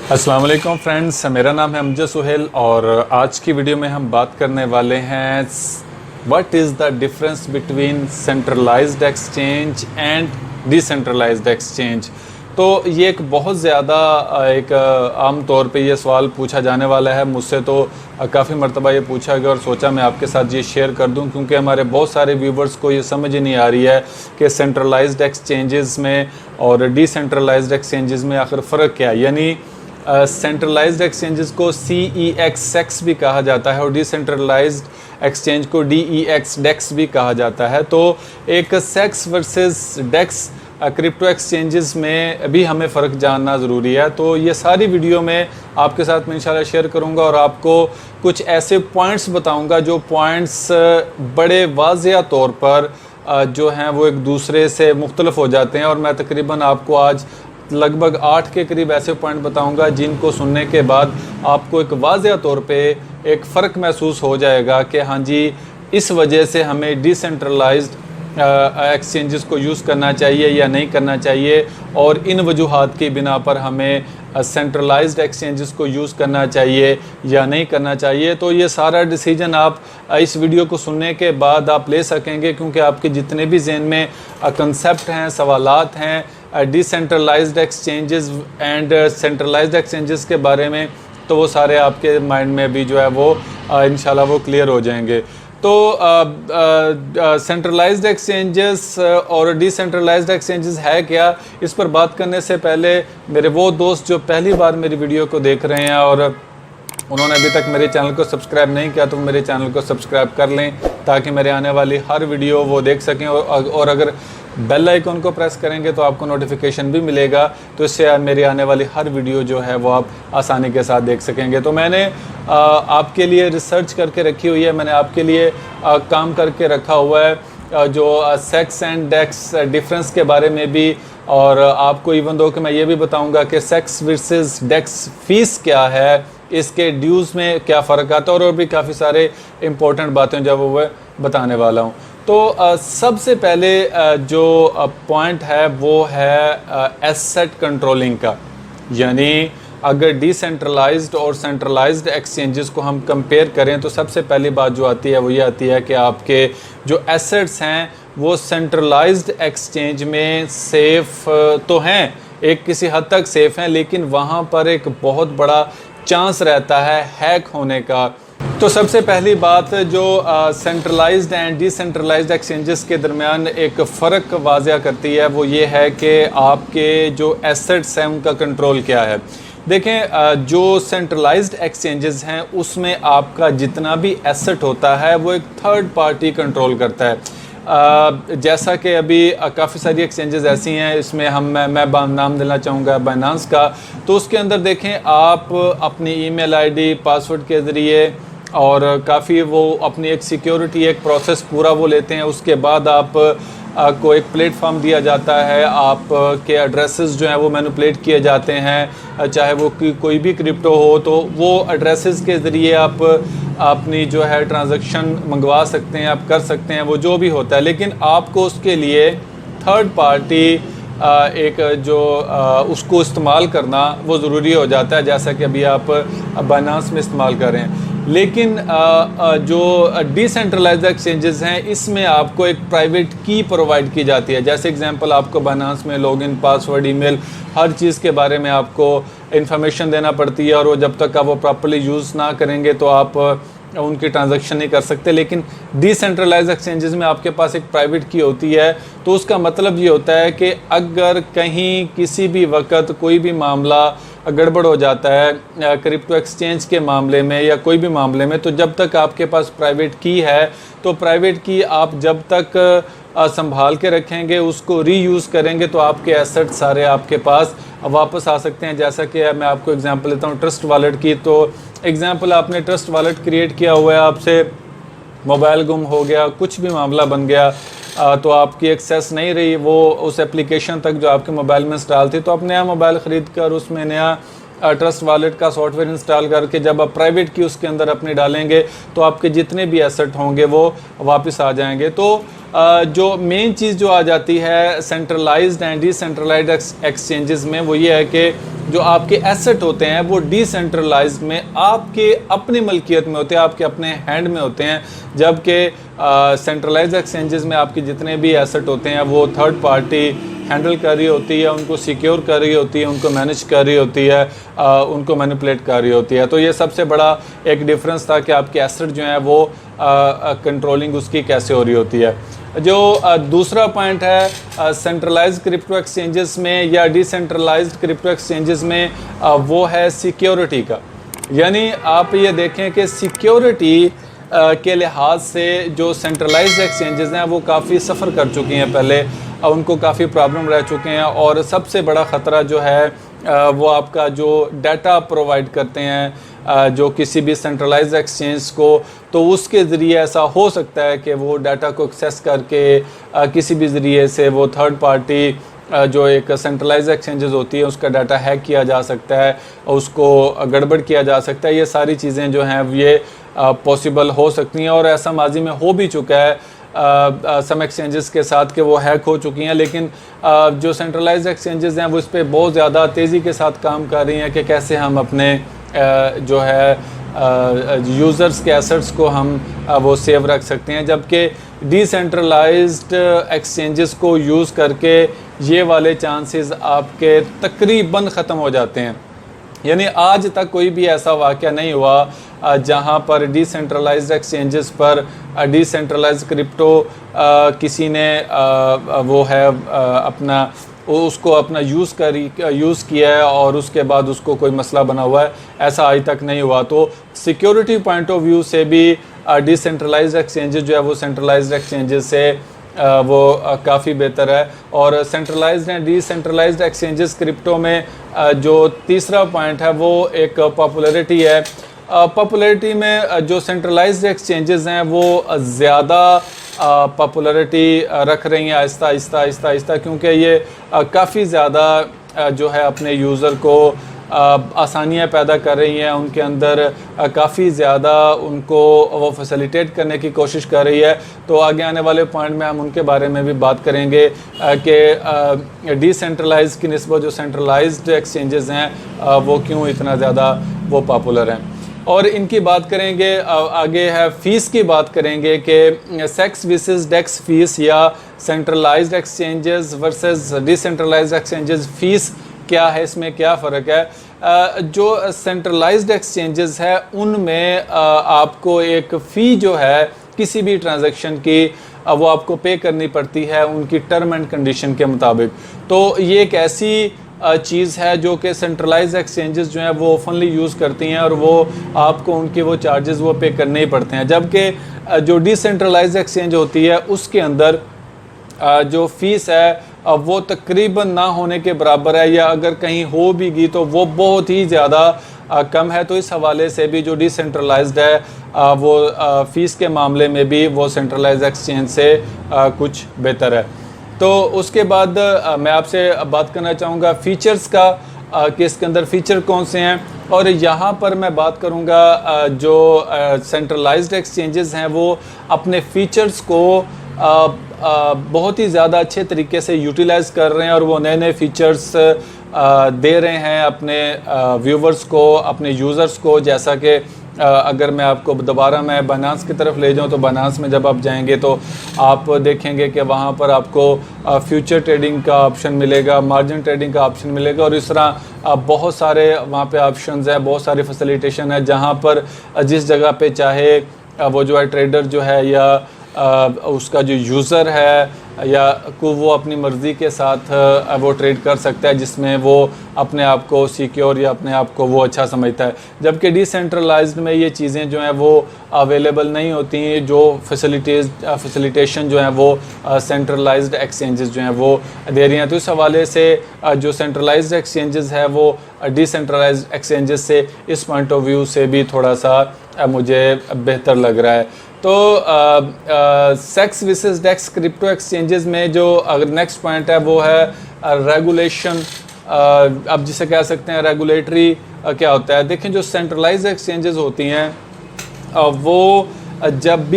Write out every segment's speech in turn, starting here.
अस्सलाम वालेकुम फ्रेंड्स, मेरा नाम है अमजद सुहेल और आज की वीडियो में हम बात करने वाले हैं what is the difference between centralised exchange and decentralised exchange. तो ये एक बहुत ज़्यादा एक आम तौर पे ये सवाल पूछा जाने वाला है मुझसे। तो काफ़ी मरतबा ये पूछा गया और सोचा मैं आपके साथ ये शेयर कर दूं, क्योंकि हमारे बहुत सारे व्यूवर्स को ये समझ ही नहीं आ रही है कि सेंट्रलाइज्ड एक्सचेंजेस में और डिसेंट्रलाइज्ड एक्सचेंजेस में आखिर फ़र्क क्या है। यानी सेंट्रलाइज्ड एक्सचेंजेस को CEX भी कहा जाता है और डिसेंट्रलाइज्ड एक्सचेंज को DEX भी कहा जाता है। तो एक सेक्स वर्सेस डेक्स क्रिप्टो एक्सचेंजेस में भी हमें फ़र्क जानना ज़रूरी है। तो ये सारी वीडियो में आपके साथ मैं इंशाल्लाह शेयर करूंगा और आपको कुछ ऐसे पॉइंट्स बताऊंगा जो पॉइंट्स बड़े वाज़िया तौर पर जो हैं वो एक दूसरे से मुख्तलिफ हो जाते हैं। और मैं तकरीबन आपको आज लगभग 8 के करीब ऐसे पॉइंट बताऊंगा जिनको सुनने के बाद आपको एक वाज़िया तौर पे एक फ़र्क महसूस हो जाएगा कि हाँ जी, इस वजह से हमें डिसेंट्रलाइज्ड एक्सचेंजेस को यूज़ करना चाहिए या नहीं करना चाहिए, और इन वजूहात की बिना पर हमें सेंट्रलाइज्ड एक्सचेंजेस को यूज़ करना चाहिए या नहीं करना चाहिए। तो ये सारा डिसीजन आप इस वीडियो को सुनने के बाद आप ले सकेंगे, क्योंकि आपके जितने भी जहन में कंसेप्ट हैं, सवालात हैं decentralised exchanges and centralised exchanges के बारे में, तो वो सारे आपके माइंड में भी जो है वो इंशाल्लाह वो क्लियर हो जाएंगे। तो सेंट्रलाइज्ड एक्सचेंजेस और डिसेंट्रलाइज्ड एक्सचेंजेस है क्या, इस पर बात करने से पहले मेरे वो दोस्त जो पहली बार मेरी वीडियो को देख रहे हैं और उन्होंने अभी तक मेरे चैनल को सब्सक्राइब नहीं किया, तो मेरे चैनल को सब्सक्राइब कर लें ताकि मेरे आने वाली हर वीडियो वो देख सकें। और अगर बेल आइकन को प्रेस करेंगे तो आपको नोटिफिकेशन भी मिलेगा, तो इससे मेरी आने वाली हर वीडियो जो है वो आप आसानी के साथ देख सकेंगे। तो मैंने आपके लिए रिसर्च करके रखी हुई है, मैंने आपके लिए काम करके रखा हुआ है जो सेक्स एंड डेक्स डिफरेंस के बारे में भी, और आपको इवन दो कि मैं ये भी बताऊंगा कि सेक्स वर्सेस डेक्स फीस क्या है, इसके ड्यूज़ में क्या फ़र्क आता है, और भी काफ़ी सारे इम्पोर्टेंट बातें जो वो बताने वाला हूँ। तो सबसे पहले जो पॉइंट है वो है एसेट कंट्रोलिंग का। यानी अगर डिसेंट्रलाइज्ड और सेंट्रलाइज्ड एक्सचेंजेस को हम कंपेयर करें तो सबसे पहली बात जो आती है वो ये आती है कि आपके जो एसेट्स हैं वो सेंट्रलाइज्ड एक्सचेंज में सेफ़ तो हैं, एक किसी हद तक सेफ़ हैं, लेकिन वहाँ पर एक बहुत बड़ा चांस रहता है हैक होने का। तो सबसे पहली बात जो सेंट्रलाइज्ड एंड डिसेंट्रलाइज्ड एक्सचेंजेस के दरमियान एक फ़र्क वाज़िया करती है वो ये है कि आपके जो एसेट्स हैं उनका कंट्रोल क्या है। देखें, जो सेंट्रलाइज्ड एक्सचेंजेस हैं उसमें आपका जितना भी एसेट होता है वो एक थर्ड पार्टी कंट्रोल करता है। जैसा कि अभी काफ़ी सारी एक्सचेंजेस ऐसी हैं, इसमें मैं नाम देना चाहूँगा बाइनेंस का। तो उसके अंदर देखें, आप अपनी ईमेल आईडी पासवर्ड के ज़रिए और काफ़ी वो अपनी एक सिक्योरिटी एक प्रोसेस पूरा वो लेते हैं। उसके बाद को एक प्लेटफॉर्म दिया जाता है, आप के एड्रेसेस जो हैं वो मैनिपुलेट किए जाते हैं, चाहे वो कोई भी क्रिप्टो हो, तो वो एड्रेसेस के ज़रिए आप अपनी जो है ट्रांजैक्शन मंगवा सकते हैं, आप कर सकते हैं, वो जो भी होता है। लेकिन आपको उसके लिए थर्ड पार्टी एक जो उसको इस्तेमाल करना वो ज़रूरी हो जाता है, जैसा कि अभी आप बाइनेंस में इस्तेमाल कर रहे हैं। लेकिन जो डिसेंट्रलाइज्ड एक्सचेंजेस हैं इसमें आपको एक प्राइवेट की प्रोवाइड की जाती है। जैसे एग्जांपल, आपको बाइनेंस में लॉगिन, पासवर्ड, ईमेल, हर चीज़ के बारे में आपको इन्फॉर्मेशन देना पड़ती है, और वो जब तक आप वो प्रॉपर्ली यूज़ ना करेंगे तो आप उनकी ट्रांजैक्शन नहीं कर सकते। लेकिन डिसेंट्रलाइज्ड एक्सचेंजेस में आपके पास एक प्राइवेट की होती है। तो उसका मतलब ये होता है कि अगर कहीं किसी भी वक्त कोई भी मामला गड़बड़ हो जाता है क्रिप्टो एक्सचेंज के मामले में या कोई भी मामले में, तो जब तक आपके पास प्राइवेट की है, तो प्राइवेट की आप जब तक संभाल के रखेंगे, उसको रीयूज़ करेंगे, तो आपके एसेट सारे आपके पास वापस आ सकते हैं। जैसा कि मैं आपको एग्जांपल लेता हूँ ट्रस्ट वॉलेट की। तो एग्जांपल, आपने ट्रस्ट वॉलेट क्रिएट किया हुआ है, आपसे मोबाइल गुम हो गया, कुछ भी मामला बन गया, तो आपकी एक्सेस नहीं रही वो उस एप्लीकेशन तक जो आपके मोबाइल में इंस्टॉल थी, तो आप नया मोबाइल ख़रीद कर उसमें नया ट्रस्ट वॉलेट का सॉफ्टवेयर इंस्टॉल करके जब आप प्राइवेट की उसके अंदर अपने डालेंगे तो आपके जितने भी एसेट होंगे वो वापस आ जाएंगे। तो जो मेन चीज़ जो आ जाती है सेंट्रलाइज्ड एंड डिसेंट्रलाइज्ड एक्सचेंजेस में वो ये है कि जो आपके एसेट होते हैं वो डिसेंट्रलाइज्ड में आपके अपनी मलकियत में होते हैं, आपके अपने हैंड में होते हैं, जबकि सेंट्रलाइज्ड एक्सचेंजेस में आपके जितने भी एसेट होते हैं वो थर्ड पार्टी हैंडल कर रही होती है, उनको सिक्योर कर रही होती है, उनको मैनेज कर रही होती है, उनको मैनिपुलेट कर रही होती है। तो ये सबसे बड़ा एक डिफरेंस था कि आपके एसेट जो है वो कंट्रोलिंग उसकी कैसे हो रही होती है। जो दूसरा पॉइंट है सेंट्रलाइज्ड क्रिप्टो एक्सचेंजेस में या डिसेंट्रलाइज्ड क्रिप्टो एक्सचेंजेस में, वो है सिक्योरिटी का। यानी आप ये देखें कि सिक्योरिटी के लिहाज से जो सेंट्रलाइज्ड एक्सचेंजेस हैं वो काफ़ी सफ़र कर चुकी हैं पहले, उनको काफ़ी प्रॉब्लम रह चुके हैं, और सबसे बड़ा ख़तरा जो है वो आपका जो डाटा प्रोवाइड करते हैं जो किसी भी सेंट्रलाइज्ड एक्सचेंज को, तो उसके ज़रिए ऐसा हो सकता है कि वो डाटा को एक्सेस करके किसी भी ज़रिए से वो थर्ड पार्टी जो एक सेंट्रलाइज्ड एक्सचेंजेस होती है उसका डाटा हैक किया जा सकता है, उसको गड़बड़ किया जा सकता है। ये सारी चीज़ें जो हैं ये पॉसिबल हो सकती हैं, और ऐसा माजी में हो भी चुका है सम एक्सचेंजेस के साथ कि वो हैक हो चुकी हैं। लेकिन जो सेंट्रलाइज्ड एक्सचेंजेस हैं वो इस पर बहुत ज़्यादा तेज़ी के साथ काम कर रही हैं कि कैसे हम अपने जो है यूज़र्स के एसेट्स को हम वो सेव रख सकते हैं, जबकि डिसेंट्रलाइज्ड एक्सचेंजेस को यूज़ करके ये वाले चांसेस आपके तकरीबन ख़त्म हो जाते हैं। यानी आज तक कोई भी ऐसा वाक़या नहीं हुआ जहां पर डिसेंट्रलाइज्ड एक्सचेंजेस पर डिसेंट्रलाइज्ड क्रिप्टो किसी ने वो है अपना उसको अपना यूज़ किया है और उसके बाद उसको कोई मसला बना हुआ है, ऐसा आज तक नहीं हुआ। तो सिक्योरिटी पॉइंट ऑफ व्यू से भी डिसेंट्रलाइज्ड एक्सचेंजेस जो है वो सेंट्रलाइज्ड एक्सचेंजेस से वो काफ़ी बेहतर है। और centralised and decentralised exchanges crypto में जो तीसरा पॉइंट है वो एक पॉपुलैरिटी है। पॉपुलैरिटी में जो सेंट्रलाइज्ड एक्सचेंजेस हैं वो ज़्यादा पॉपुलैरिटी रख रही हैं आहिस्ता आहिस्ता आहिस्ता आहिस्ता, क्योंकि ये काफ़ी ज़्यादा जो है अपने यूज़र को आसानियाँ पैदा कर रही हैं, उनके अंदर काफ़ी ज़्यादा उनको वो फैसिलिटेट करने की कोशिश कर रही है। तो आगे आने वाले पॉइंट में हम उनके बारे में भी बात करेंगे कि डिसेंट्रलाइज की निस्बत जो सेंट्रलाइज्ड एक्सचेंजेस हैं वो क्यों इतना ज़्यादा वो पॉपुलर हैं। और इनकी बात करेंगे, आगे है फ़ीस की बात करेंगे कि सेक्स वर्सेस डेक्स फ़ीस या centralised exchanges versus decentralised exchanges fees क्या है, इसमें क्या फ़र्क है। जो सेंट्रलाइज्ड एक्सचेंजेस है उनमें आपको एक फ़ी जो है किसी भी ट्रांजैक्शन की वो आपको पे करनी पड़ती है उनकी टर्म एंड कंडीशन के मुताबिक। तो ये एक ऐसी चीज़ है जो कि सेंट्रलाइज्ड एक्सचेंजेस जो हैं वो ओपनली यूज़ करती हैं और वो आपको उनके वो चार्जेस वो पे करने ही पड़ते हैं, जबकि जो डिसेंट्रलाइज्ड एक्सचेंज होती है उसके अंदर जो फ़ीस है वो तकरीबन ना होने के बराबर है, या अगर कहीं हो भी गई तो वो बहुत ही ज़्यादा कम है। तो इस हवाले से भी जो डिसेंट्रलाइज्ड है वो फ़ीस के मामले में भी वो सेंट्रलाइज्ड एक्सचेंज से कुछ बेहतर है। तो उसके बाद मैं आपसे बात करना चाहूँगा फ़ीचर्स का कि इसके अंदर फ़ीचर कौन से हैं, और यहाँ पर मैं बात करूँगा जो सेंट्रलाइज्ड एक्सचेंजेस हैं वो अपने फ़ीचर्स को बहुत ही ज़्यादा अच्छे तरीके से यूटिलाइज़ कर रहे हैं और वो नए नए फ़ीचर्स दे रहे हैं अपने व्यूवर्स को, अपने यूज़र्स को। जैसा कि अगर मैं आपको दोबारा मैं बाइनेंस की तरफ ले जाऊं तो बाइनेंस में जब आप जाएंगे तो आप देखेंगे कि वहां पर आपको फ्यूचर ट्रेडिंग का ऑप्शन मिलेगा, मार्जिन ट्रेडिंग का ऑप्शन मिलेगा, और इस तरह बहुत सारे वहां पे ऑप्शंस हैं, बहुत सारी फैसिलिटेशन है जहां पर जिस जगह पे चाहे वो जो है ट्रेडर जो है या उसका जो यूज़र है या को वो अपनी मर्ज़ी के साथ वो ट्रेड कर सकता है जिसमें वो अपने आप को सिक्योर या अपने आप को वो अच्छा समझता है। जबकि डिसेंट्रलाइज्ड में ये चीज़ें जो हैं वो अवेलेबल नहीं होती हैं, जो फैसिलिटेशन जो है वो सेंट्रलाइज्ड एक्सचेंजेस जो हैं वो दे रही हैं। तो इस हवाले से जो सेंट्रलाइज्ड एक्सचेंजेस है वो डिसेंट्रलाइज्ड एक्सचेंजेस से इस पॉइंट ऑफ व्यू से भी थोड़ा सा मुझे बेहतर लग रहा है। तो सेक्स वर्सेस डेक्स क्रिप्टो एक्सचेंजेस में जो अगर नेक्स्ट पॉइंट है वो है रेगुलेशन। अब जिसे कह सकते हैं रेगुलेटरी क्या होता है। देखें जो सेंट्रलाइज्ड एक्सचेंजेस होती हैं वो जब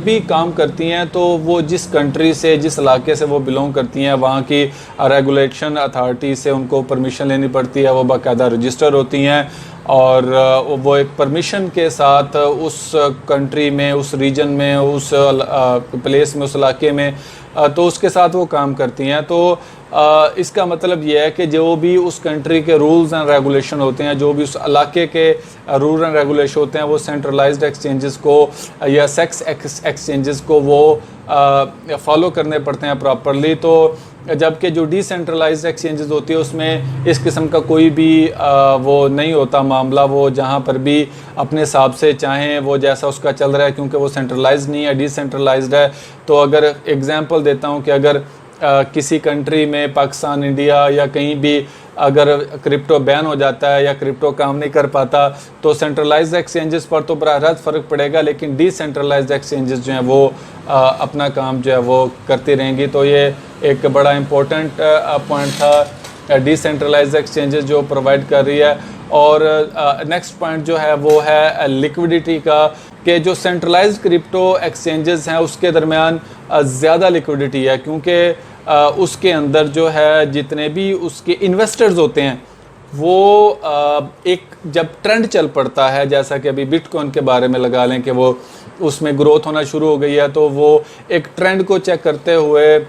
भी काम करती हैं तो वो जिस कंट्री से, जिस इलाके से वो बिलोंग करती हैं, वहाँ की रेगुलेशन अथॉरिटी से उनको परमिशन लेनी पड़ती है। वो बाकायदा रजिस्टर होती हैं और वो एक परमिशन के साथ उस कंट्री में, उस रीजन में, उस प्लेस में, उस इलाके में तो उसके साथ वो काम करती हैं। तो इसका मतलब ये है कि जो भी उस कंट्री के रूल्स एंड रेगुलेशन होते हैं, जो भी उस इलाके के रूल एंड रेगुलेशन होते हैं, वो सेंट्रलाइज्ड एक्सचेंजेस को या सेक्स एक्सचेंजेस को वो फॉलो करने पड़ते हैं प्रॉपरली। तो जबकि जो डिसेंट्रलाइज्ड एक्सचेंजेस होती है उसमें इस किस्म का कोई भी वो नहीं होता मामला। वो जहाँ पर भी अपने हिसाब से चाहें वो जैसा उसका चल रहा है, क्योंकि वो सेंट्रलाइज्ड नहीं है, डिसेंट्रलाइज्ड है। तो अगर एग्जांपल देता हूँ कि अगर किसी कंट्री में, पाकिस्तान, इंडिया या कहीं भी अगर क्रिप्टो बैन हो जाता है या क्रिप्टो काम नहीं कर पाता तो सेंट्रलाइज्ड एक्सचेंजेस पर तो बराह रास्त फ़र्क पड़ेगा, लेकिन डिसेंट्रलाइज्ड एक्सचेंजेस जो हैं वो अपना काम जो है वो करती रहेंगी। तो ये एक बड़ा इम्पोर्टेंट पॉइंट था डिसेंट्रलाइज्ड एक्सचेंजेस जो प्रोवाइड कर रही है। और नेक्स्ट पॉइंट जो है वो है लिक्विडिटी का, कि जो सेंट्रलाइज्ड क्रिप्टो एक्सचेंजेस हैं उसके दरमियान ज़्यादा लिक्विडिटी है, क्योंकि उसके अंदर जो है जितने भी उसके इन्वेस्टर्स होते हैं वो एक जब ट्रेंड चल पड़ता है, जैसा कि अभी बिटकॉइन के बारे में लगा लें कि वो उसमें ग्रोथ होना शुरू हो गई है, तो वो एक ट्रेंड को चेक करते हुए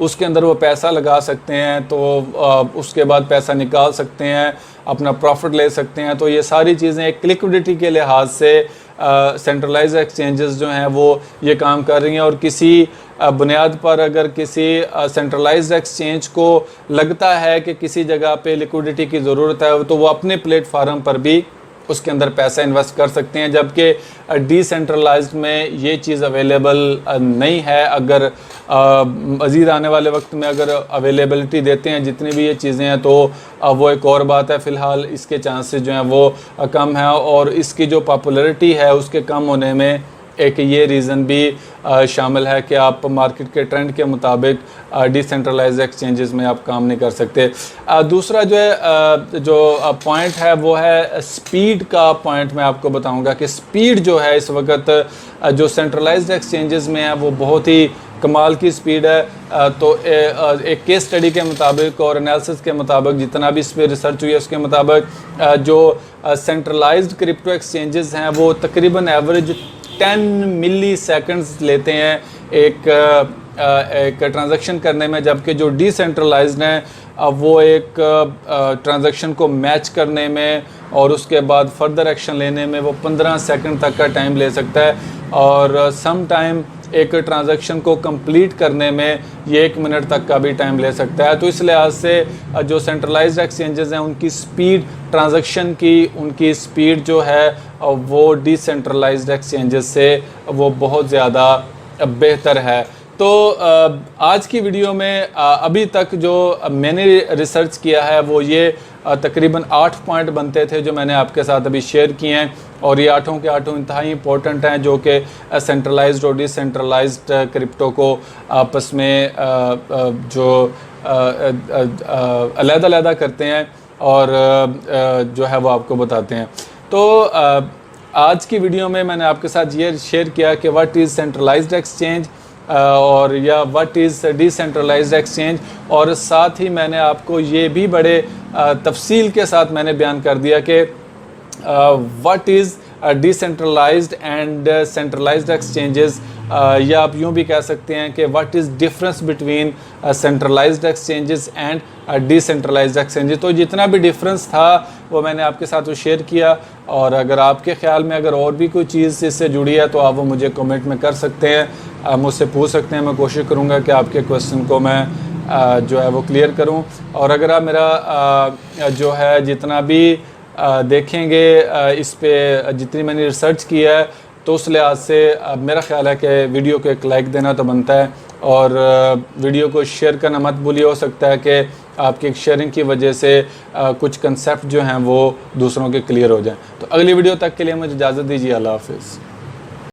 उसके अंदर वो पैसा लगा सकते हैं, तो उसके बाद पैसा निकाल सकते हैं, अपना प्रॉफिट ले सकते हैं। तो ये सारी चीज़ें एक लिक्विडिटी के लिहाज से सेंट्रलाइज्ड एक्सचेंजेस जो हैं वो ये काम कर रही हैं। और किसी बुनियाद पर अगर किसी सेंट्रलाइज्ड एक्सचेंज को लगता है कि किसी जगह पे लिक्विडिटी की ज़रूरत है तो वो अपने प्लेटफार्म पर भी उसके अंदर पैसा इन्वेस्ट कर सकते हैं, जबकि डिसेंट्रलाइज्ड में ये चीज़ अवेलेबल नहीं है। अगर मज़ीद आने वाले वक्त में अगर अवेलेबिलिटी देते हैं जितनी भी ये चीज़ें हैं तो वो एक और बात है। फ़िलहाल इसके चांसेस जो हैं वो कम है, और इसकी जो पॉपुलैरिटी है उसके कम होने में एक ये रीज़न भी शामिल है कि आप मार्केट के ट्रेंड के मुताबिक डिसेंट्रलाइज्ड एक्सचेंजेस में आप काम नहीं कर सकते। दूसरा जो है जो पॉइंट है वो है स्पीड का पॉइंट। मैं आपको बताऊंगा कि स्पीड जो है इस वक्त जो सेंट्रलाइज्ड एक्सचेंजेस में है वो बहुत ही कमाल की स्पीड है। तो एक केस स्टडी के मुताबिक और एनालिसिस के मुताबिक, जितना भी इस पर रिसर्च हुई है उसके मुताबिक, जो सेंट्रलाइज्ड क्रिप्टो एक्सचेंजेस हैं वो तकरीबन एवरेज 10 मिली सेकेंड्स लेते हैं एक ट्रांजैक्शन करने में, जबकि जो डिसेंट्रलाइज्ड हैं वो एक ट्रांजैक्शन को मैच करने में और उसके बाद फर्दर एक्शन लेने में वो 15 सेकंड तक का टाइम ले सकता है, और सम टाइम एक ट्रांजैक्शन को कंप्लीट करने में ये 1 मिनट तक का भी टाइम ले सकता है। तो इस लिहाज से जो सेंट्रलाइज्ड एक्सचेंजेस हैं उनकी स्पीड, ट्रांजैक्शन की उनकी स्पीड जो है वो डिसेंट्रलाइज्ड एक्सचेंजेस से वो बहुत ज़्यादा बेहतर है। तो आज की वीडियो में अभी तक जो मैंने रिसर्च किया है वो ये तकरीबन 8 पॉइंट बनते थे जो मैंने आपके साथ अभी शेयर किए हैं, और ये 8 के 8 इंतहाई इंपॉर्टेंट हैं जो कि सेंट्रलाइज्ड और डिसेंट्रलाइज्ड क्रिप्टो को आपस में जो अलग-अलग करते हैं और जो है वो आपको बताते हैं। तो आज की वीडियो में मैंने आपके साथ ये शेयर किया कि व्हाट इज़ सेंट्रलाइज्ड एक्सचेंज और या व्हाट इज़ डिसेंट्रलाइज्ड एक्सचेंज, और साथ ही मैंने आपको ये भी बड़े तफसील के साथ मैंने बयान कर दिया कि what is decentralised and centralised exchanges, या आप यूँ भी कह सकते हैं कि what is difference between centralised exchanges and decentralised exchanges. तो जितना भी डिफरेंस था वो मैंने आपके साथ वो शेयर किया, और अगर आपके ख्याल में अगर और भी कोई चीज़ इससे जुड़ी है तो आप वो मुझे कमेंट में कर सकते हैं, मुझसे पूछ सकते हैं। मैं कोशिश करूँगा कि आपके क्वेश्चन को मैं जो है वो क्लियर करूँ। और अगर आप मेरा जो है जितना भी देखेंगे इस पे जितनी मैंने रिसर्च किया है तो उस लिहाज से मेरा ख्याल है कि वीडियो को एक लाइक देना तो बनता है, और वीडियो को शेयर करना मत भूलिए। हो सकता है कि आपकी एक शेयरिंग की वजह से कुछ कंसेप्ट जो हैं वो दूसरों के क्लियर हो जाएं। तो अगली वीडियो तक के लिए मुझे इजाज़त दीजिए। अल्लाह हाफिज़।